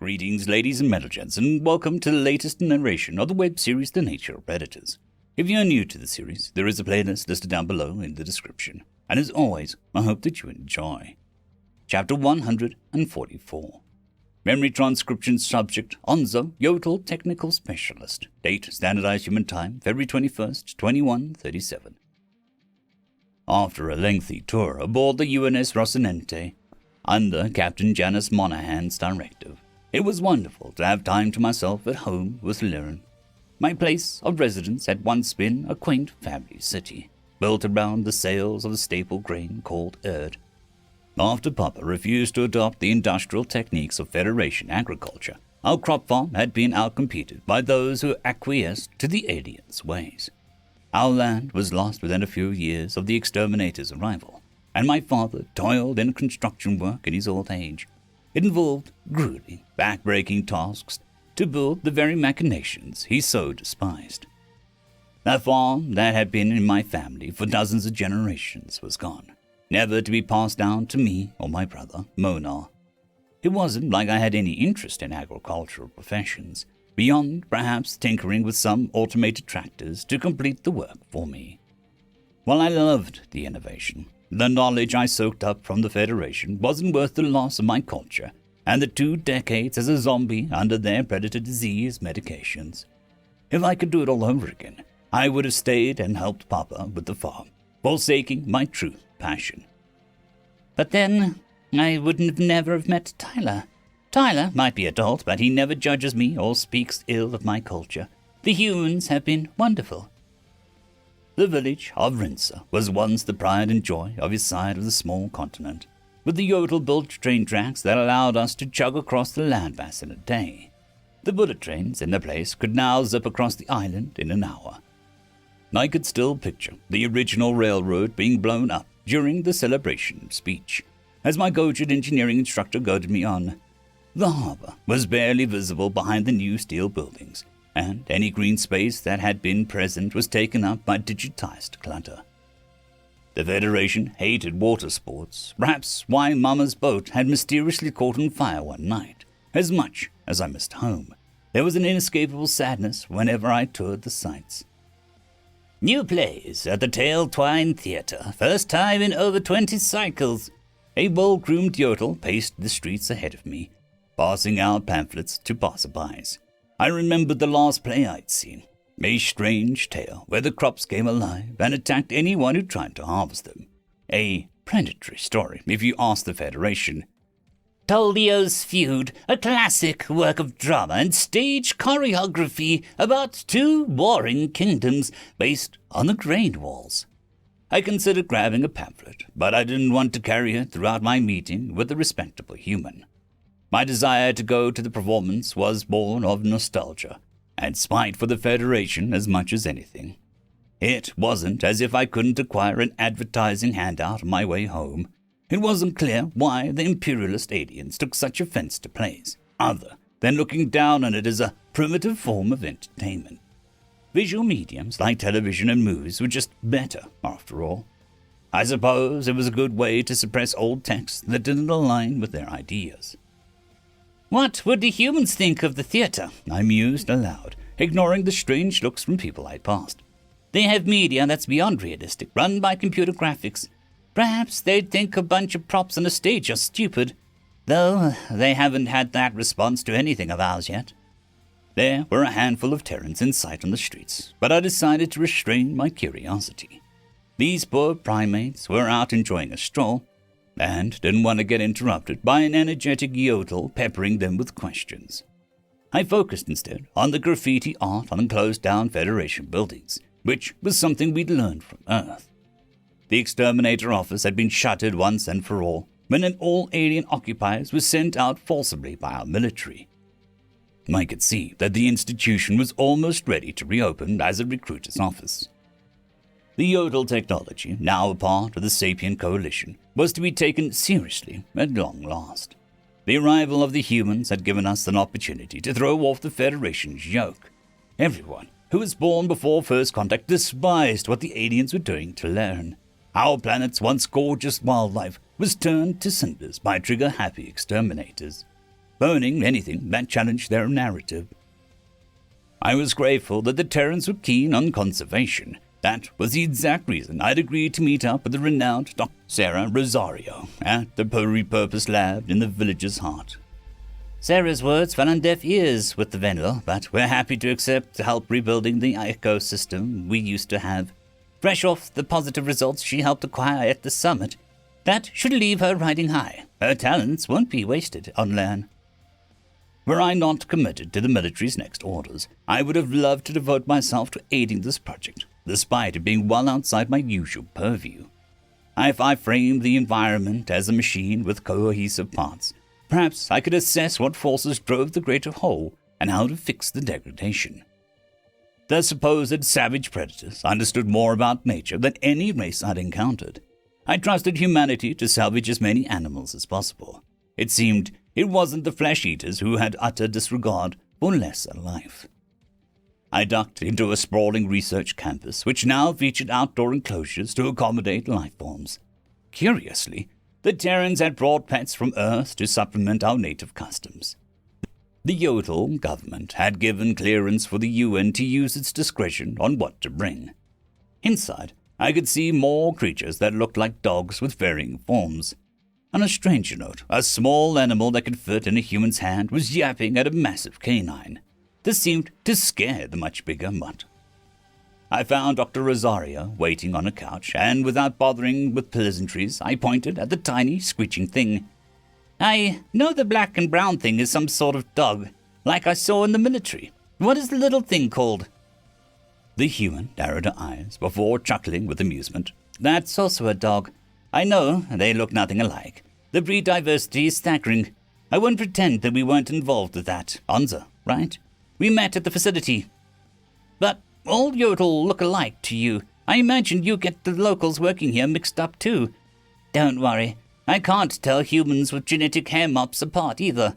Greetings, ladies and metalgents, and welcome to the latest narration of the web series The Nature of Predators. If you're new to the series, there is a playlist listed down below in the description, and as always, I hope that you enjoy. Chapter 144. Memory Transcription Subject, Onzo, Yodel Technical Specialist. Date, Standardized Human Time, February 21st, 2137. After a lengthy tour aboard the UNS Rocinante, under Captain Janice Monaghan's directive, it was wonderful to have time to myself at home with Liren. My place of residence had once been a quaint family city, built around the sales of the staple grain called Erd. After Papa refused to adopt the industrial techniques of Federation agriculture, our crop farm had been outcompeted by those who acquiesced to the aliens' ways. Our land was lost within a few years of the exterminator's arrival, and my father toiled in construction work in his old age. It involved grueling, back-breaking tasks to build the very machinations he so despised. The farm that had been in my family for dozens of generations was gone, never to be passed down to me or my brother, Mona. It wasn't like I had any interest in agricultural professions, beyond perhaps tinkering with some automated tractors to complete the work for me. While I loved the innovation, the knowledge I soaked up from the Federation wasn't worth the loss of my culture and the 2 decades as a zombie under their predator disease medications. If I could do it all over again, I would have stayed and helped Papa with the farm, forsaking my true passion. But then, I wouldn't never have met Tyler. Tyler might be adult, but he never judges me or speaks ill of my culture. The humans have been wonderful. The village of Rinsa was once the pride and joy of his side of the small continent, with the Yodel-built train tracks that allowed us to chug across the landmass in a day. The bullet trains in the place could now zip across the island in an hour. I could still picture the original railroad being blown up during the celebration speech, as my Gojid engineering instructor goaded me on. The harbor was barely visible behind the new steel buildings, and any green space that had been present was taken up by digitized clutter. The Federation hated water sports, perhaps why Mama's boat had mysteriously caught on fire one night. As much as I missed home, there was an inescapable sadness whenever I toured the sights. New plays at the Tail Twine Theatre, first time in over 20 cycles. A well-groomed yodel paced the streets ahead of me, passing out pamphlets to passerbys. I remembered the last play I'd seen, a strange tale where the crops came alive and attacked anyone who tried to harvest them. A predatory story, if you ask the Federation. Toldio's Feud, a classic work of drama and stage choreography about 2 warring kingdoms based on the grain walls. I considered grabbing a pamphlet, but I didn't want to carry it throughout my meeting with a respectable human. My desire to go to the performance was born of nostalgia and spite for the Federation as much as anything. It wasn't as if I couldn't acquire an advertising handout on my way home. It wasn't clear why the imperialist aliens took such offense to plays, other than looking down on it as a primitive form of entertainment. Visual mediums like television and movies were just better, after all. I suppose it was a good way to suppress old texts that didn't align with their ideas. What would the humans think of the theatre? I mused aloud, ignoring the strange looks from people I'd passed. They have media that's beyond realistic, run by computer graphics. Perhaps they'd think a bunch of props on a stage are stupid, though they haven't had that response to anything of ours yet. There were a handful of Terrans in sight on the streets, but I decided to restrain my curiosity. These poor primates were out enjoying a stroll, and didn't want to get interrupted by an energetic yodel peppering them with questions. I focused instead on the graffiti art on closed-down Federation buildings, which was something we'd learned from Earth. The exterminator office had been shuttered once and for all, when an all-alien occupiers was sent out forcibly by our military. I could see that the institution was almost ready to reopen as a recruiter's office. The Yodel technology, now a part of the Sapient Coalition, was to be taken seriously at long last. The arrival of the humans had given us an opportunity to throw off the Federation's yoke. Everyone who was born before first contact despised what the aliens were doing to learn. Our planet's once gorgeous wildlife was turned to cinders by trigger-happy exterminators. burning anything that challenged their narrative. I was grateful that the Terrans were keen on conservation. That was the exact reason I'd agreed to meet up with the renowned Dr. Sarah Rosario at the repurposed lab in the village's heart. Sarah's words fell on deaf ears with the vendor, but we're happy to accept to help rebuilding the ecosystem we used to have. Fresh off the positive results she helped acquire at the summit, that should leave her riding high. Her talents won't be wasted on Lan. Were I not committed to the military's next orders, I would have loved to devote myself to aiding this project, despite it being well outside my usual purview. If I framed the environment as a machine with cohesive parts, perhaps I could assess what forces drove the greater whole and how to fix the degradation. The supposed savage predators understood more about nature than any race I'd encountered. I trusted humanity to salvage as many animals as possible. It seemed it wasn't the flesh-eaters who had utter disregard for lesser life. I ducked into a sprawling research campus, which now featured outdoor enclosures to accommodate life forms. Curiously, the Terrans had brought pets from Earth to supplement our native customs. The Yodel government had given clearance for the UN to use its discretion on what to bring. Inside, I could see more creatures that looked like dogs with varying forms. On a stranger note, a small animal that could fit in a human's hand was yapping at a massive canine. This seemed to scare the much bigger mutt. I found Dr. Rosario waiting on a couch, and without bothering with pleasantries, I pointed at the tiny, screeching thing. I know the black and brown thing is some sort of dog, like I saw in the military. What is the little thing called? The human narrowed her eyes before chuckling with amusement. That's also a dog. I know, they look nothing alike. The breed diversity is staggering. I won't pretend that we weren't involved with that. Anza, right? We met at the facility. But all Yodel look alike to you. I imagine you get the locals working here mixed up too. Don't worry. I can't tell humans with genetic hair mops apart either.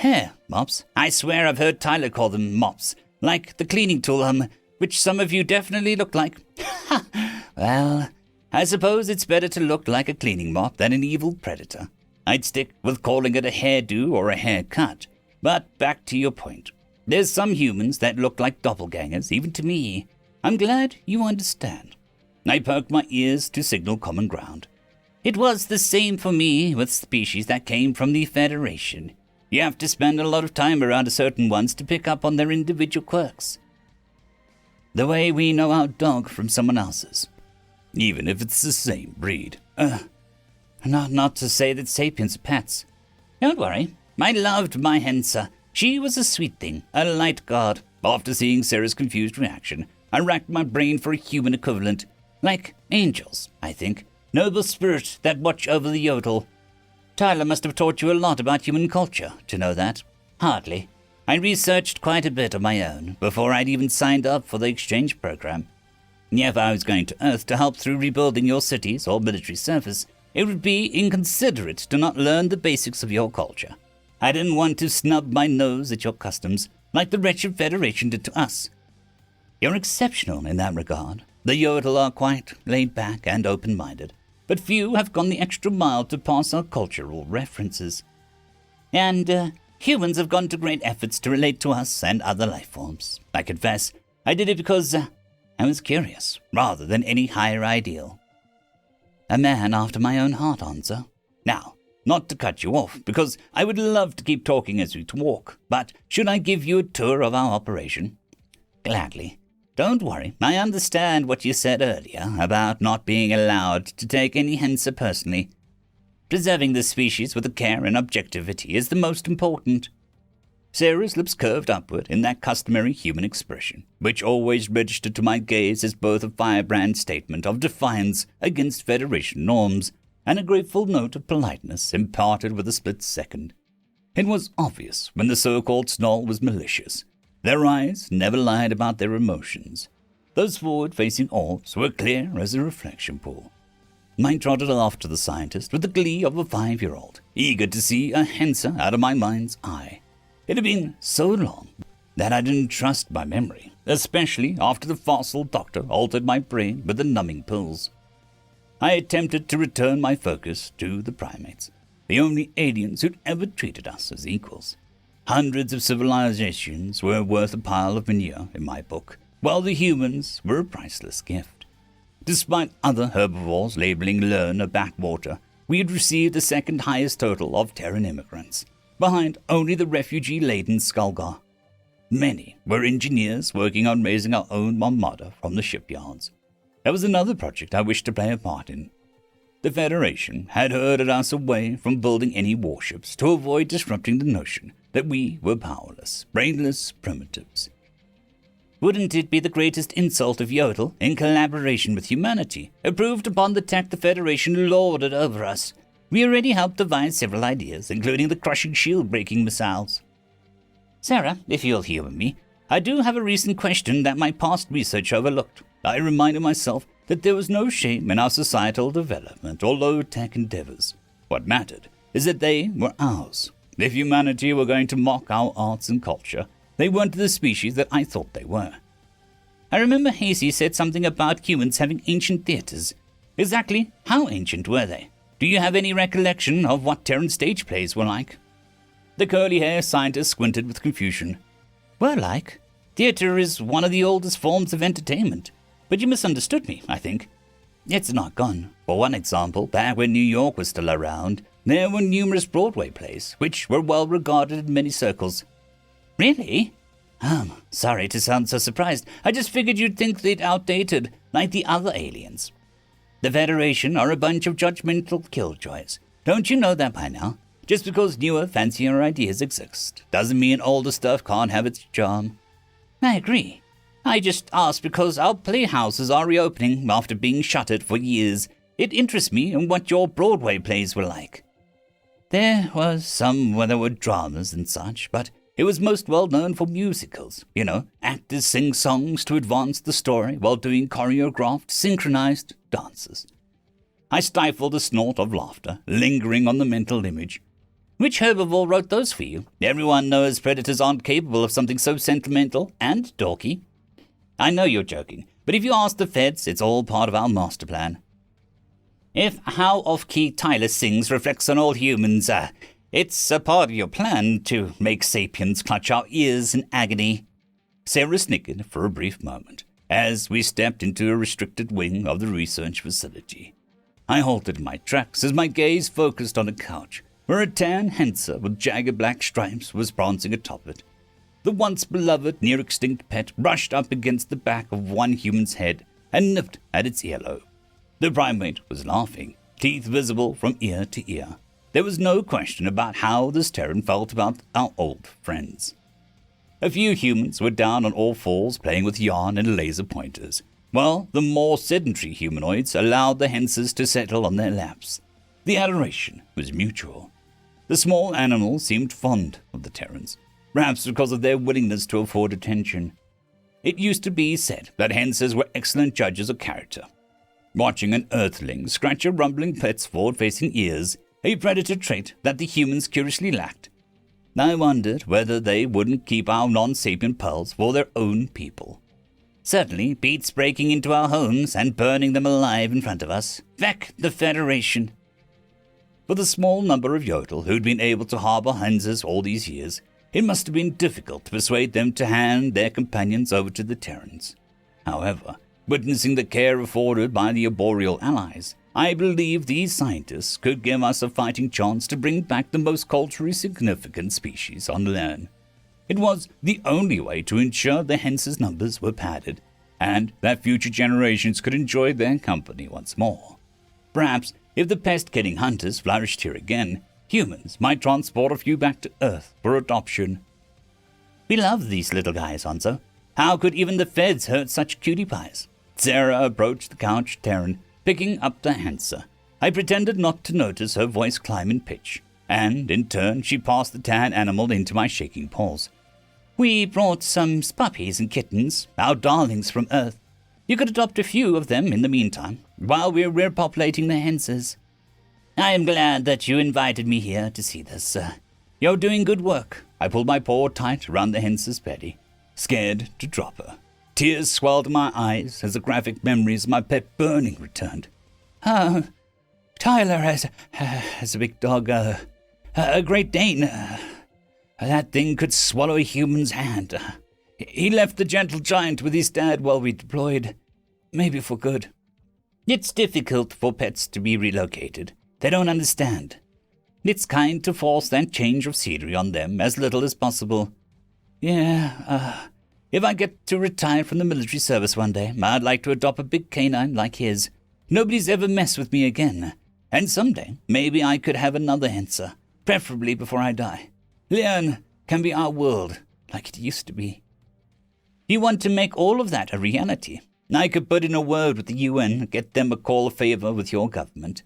Hair mops? I swear I've heard Tyler call them mops. Like the cleaning tool, which some of you definitely look like. Well, I suppose it's better to look like a cleaning mop than an evil predator. I'd stick with calling it a hairdo or a haircut. But back to your point. There's some humans that look like doppelgangers, even to me. I'm glad you understand. I perked my ears to signal common ground. It was the same for me with species that came from the Federation. You have to spend a lot of time around certain ones to pick up on their individual quirks. The way we know our dog from someone else's. Even if it's the same breed. Not to say that sapiens are pets. Don't worry. I loved my Hensa. She was a sweet thing, a light guard. After seeing Sarah's confused reaction, I racked my brain for a human equivalent. Like angels, I think. Noble spirits that watch over the Yodel. Tyler must have taught you a lot about human culture to know that. Hardly. I researched quite a bit of my own before I'd even signed up for the exchange program. If I was going to Earth to help through rebuilding your cities or military service, it would be inconsiderate to not learn the basics of your culture. I didn't want to snub my nose at your customs like the wretched Federation did to us. You're exceptional in that regard. The Yodel are quite laid back and open-minded, but few have gone the extra mile to pass our cultural references. And humans have gone to great efforts to relate to us and other life forms. I confess, I did it because I was curious, rather than any higher ideal. A man after my own heart, Anza. Now, not to cut you off, because I would love to keep talking as we walk, but should I give you a tour of our operation? Gladly. Don't worry, I understand what you said earlier about not being allowed to take any Hensa personally. Preserving the species with care and objectivity is the most important. Sarah's lips curved upward in that customary human expression, which always registered to my gaze as both a firebrand statement of defiance against Federation norms and a grateful note of politeness imparted with a split second. It was obvious when the so-called snarl was malicious. Their eyes never lied about their emotions. Those forward-facing orbs were clear as a reflection pool. Mine trotted off to the scientist with the glee of a 5-year-old, eager to see a Hensa out of my mind's eye. It had been so long that I didn't trust my memory, especially after the fossil doctor altered my brain with the numbing pills. I attempted to return my focus to the primates, the only aliens who'd ever treated us as equals. Hundreds of civilizations were worth a pile of manure in my book, while the humans were a priceless gift. Despite other herbivores labeling Learn a backwater, we had received the second highest total of Terran immigrants, behind only the refugee-laden Skulgar. Many were engineers working on raising our own armada from the shipyards. That was another project I wished to play a part in. The Federation had herded us away from building any warships to avoid disrupting the notion that we were powerless, brainless primitives. Wouldn't it be the greatest insult if Yodel, in collaboration with humanity, improved upon the tech the Federation lorded over us? We already helped devise several ideas, including the crushing shield-breaking missiles. Sarah, if you'll humor me, I do have a recent question that my past research overlooked. I reminded myself that there was no shame in our societal development or low-tech endeavors. What mattered is that they were ours. If humanity were going to mock our arts and culture, they weren't the species that I thought they were. I remember Hasey said something about humans having ancient theaters. Exactly how ancient were they? Do you have any recollection of what Terran stage plays were like? The curly-haired scientist squinted with confusion. Were like? Theater is one of the oldest forms of entertainment. But you misunderstood me, I think. It's not gone. For one example, back when New York was still around, there were numerous Broadway plays, which were well regarded in many circles. Really? Sorry to sound so surprised. I just figured you'd think they'd outdated, like the other aliens. The Federation are a bunch of judgmental killjoys. Don't you know that by now? Just because newer, fancier ideas exist, doesn't mean older stuff can't have its charm. I agree. I just asked because our playhouses are reopening after being shuttered for years. It interests me in what your Broadway plays were like. There was some where there were dramas and such, but it was most well known for musicals. You know, actors sing songs to advance the story while doing choreographed, synchronized dances. I stifled a snort of laughter, lingering on the mental image. Which herbivore wrote those for you? Everyone knows predators aren't capable of something so sentimental and dorky. I know you're joking, but if you ask the feds, it's all part of our master plan. If how off-key Tyler sings reflects on all humans, it's a part of your plan to make sapiens clutch our ears in agony. Sarah snickered for a brief moment as we stepped into a restricted wing of the research facility. I halted my tracks as my gaze focused on a couch where a tan henser with jagged black stripes was prancing atop it. The once beloved, near-extinct pet brushed up against the back of one human's head and nipped at its earlobe. The primate was laughing, teeth visible from ear to ear. There was no question about how this Terran felt about our old friends. A few humans were down on all fours playing with yarn and laser pointers, while the more sedentary humanoids allowed the hensers to settle on their laps. The adoration was mutual. The small animals seemed fond of the Terrans, perhaps because of their willingness to afford attention. It used to be said that hensers were excellent judges of character. Watching an earthling scratch a rumbling pet's forward-facing ears, a predator trait that the humans curiously lacked. I wondered whether they wouldn't keep our non-sapient pearls for their own people. Certainly beats breaking into our homes and burning them alive in front of us. Feck the Federation. For the small number of Yodel who'd been able to harbor hensers all these years, it must have been difficult to persuade them to hand their companions over to the Terrans. However, witnessing the care afforded by the arboreal allies, I believe these scientists could give us a fighting chance to bring back the most culturally significant species on Lern. It was the only way to ensure the hensers' numbers were padded, and that future generations could enjoy their company once more. Perhaps, if the pest-killing hunters flourished here again, humans might transport a few back to Earth for adoption. We love these little guys, Hanzo. How could even the feds hurt such cutie pies? Sarah approached the couch Terran, picking up the henser. I pretended not to notice her voice climb in pitch, and in turn she passed the tan animal into my shaking paws. We brought some puppies and kittens, our darlings from Earth. You could adopt a few of them in the meantime, while we're repopulating the hensers. I am glad that you invited me here to see this. You're doing good work. I pulled my paw tight around the henser's belly, scared to drop her. Tears swelled in my eyes as the graphic memories of my pet burning returned. Tyler has a big dog, a Great Dane. That thing could swallow a human's hand. He left the gentle giant with his dad while we deployed. Maybe for good. It's difficult for pets to be relocated. They don't understand. It's kind to force that change of scenery on them as little as possible. Yeah, if I get to retire from the military service one day, I'd like to adopt a big canine like his. Nobody's ever messed with me again. And someday, maybe I could have another Hensa, preferably before I die. Leon can be our world, like it used to be. You want to make all of that a reality? I could put in a word with the UN, get them a call of favor with your government.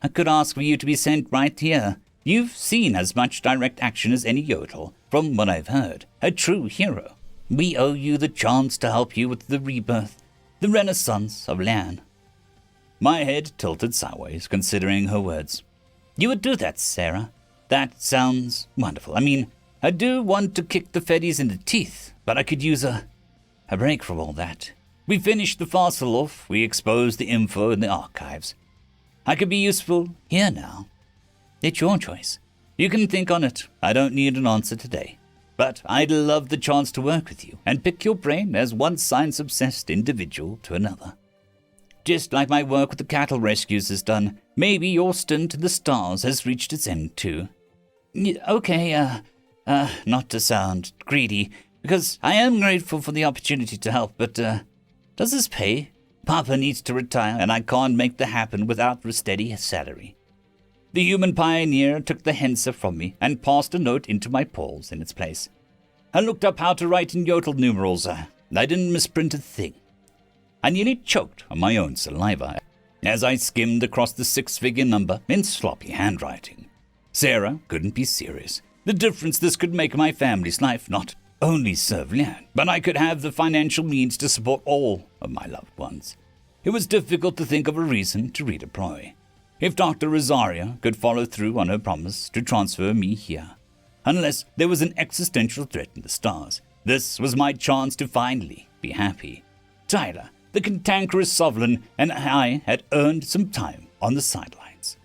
I could ask for you to be sent right here. You've seen as much direct action as any Yodel, from what I've heard. A true hero. We owe you the chance to help you with the rebirth, the renaissance of Lan. My head tilted sideways, considering her words. You would do that, Sarah. That sounds wonderful. I mean, I do want to kick the Feddies in the teeth, but I could use a break from all that. We finished the fossil off, we exposed the info in the archives. I could be useful here now. It's your choice. You can think on it. I don't need an answer today. But I'd love the chance to work with you and pick your brain as one science-obsessed individual to another. Just like my work with the cattle rescues has done, maybe your stint in the stars has reached its end too. Okay, not to sound greedy, because I am grateful for the opportunity to help, but, does this pay? Papa needs to retire, and I can't make that happen without a steady salary. The human pioneer took the Hensa from me and passed a note into my paws in its place. I looked up how to write in Yodel numerals. I didn't misprint a thing. I nearly choked on my own saliva as I skimmed across the 6-figure number in sloppy handwriting. Sarah couldn't be serious. The difference this could make in my family's life, not only serve Lian, but I could have the financial means to support all of my loved ones. It was difficult to think of a reason to redeploy. If Dr. Rosaria could follow through on her promise to transfer me here, unless there was an existential threat in the stars, this was my chance to finally be happy. Tyler, the cantankerous sovereign, and I had earned some time on the sidelines.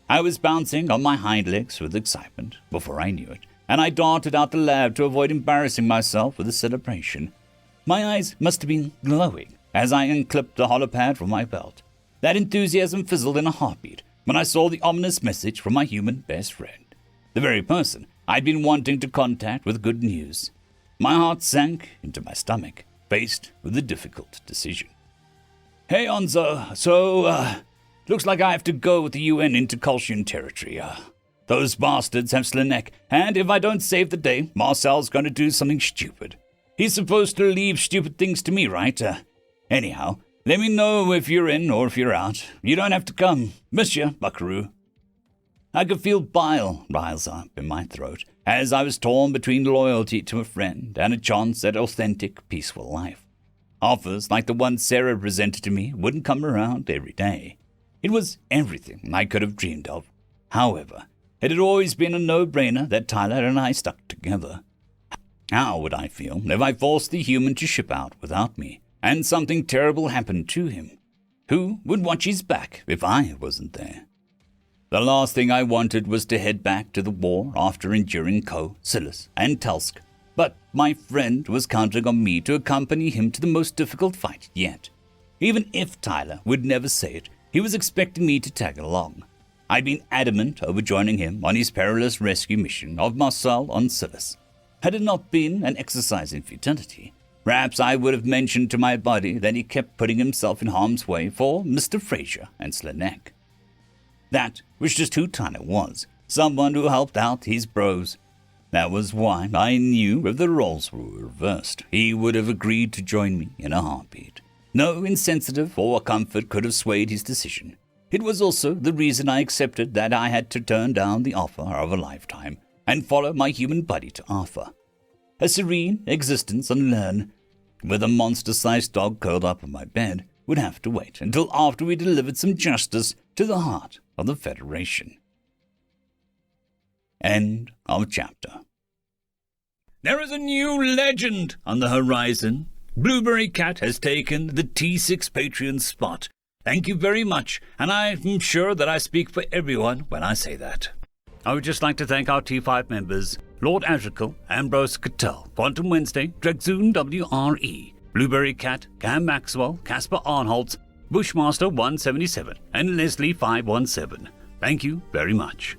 I was bouncing on my hind legs with excitement before I knew it, and I darted out the lab to avoid embarrassing myself with a celebration. My eyes must have been glowing as I unclipped the holopad from my belt. That enthusiasm fizzled in a heartbeat when I saw the ominous message from my human best friend, the very person I'd been wanting to contact with good news. My heart sank into my stomach, faced with a difficult decision. Hey, Onzo, looks like I have to go with the UN into Kolshian territory. Those bastards have Slanek, and if I don't save the day, Marcel's going to do something stupid. He's supposed to leave stupid things to me, right? Anyhow, let me know if you're in or if you're out. You don't have to come. Miss ya, buckaroo. I could feel bile rise up in my throat as I was torn between loyalty to a friend and a chance at authentic, peaceful life. Offers like the one Sarah presented to me wouldn't come around every day. It was everything I could have dreamed of. However, it had always been a no-brainer that Tyler and I stuck together. How would I feel if I forced the human to ship out without me, and something terrible happened to him? Who would watch his back if I wasn't there? The last thing I wanted was to head back to the war after enduring Ko, Silas, and Telsk, but my friend was counting on me to accompany him to the most difficult fight yet. Even if Tyler would never say it, he was expecting me to tag along. I'd been adamant over joining him on his perilous rescue mission of Marcel on Silas. Had it not been an exercise in futility, perhaps I would have mentioned to my buddy that he kept putting himself in harm's way for Mr. Fraser and Slanek. That was just who Tyler was, someone who helped out his bros. That was why I knew if the roles were reversed, he would have agreed to join me in a heartbeat. No insensitive or comfort could have swayed his decision. It was also the reason I accepted that I had to turn down the offer of a lifetime and follow my human buddy to Arthur. A serene existence on Lern, with a monster-sized dog curled up on my bed, would have to wait until after we delivered some justice to the heart of the Federation. End of chapter. There is a new legend on the horizon. Blueberry Cat has taken the T6 Patreon spot. Thank you very much, and I'm sure that I speak for everyone when I say that. I would just like to thank our T5 members, Lord Azrical, Ambrose Cattell, Quantum Wednesday, Dragzoon W.R.E, Blueberry Cat, Cam Maxwell, Casper Arnholtz, Bushmaster 177, and Leslie 517. Thank you very much.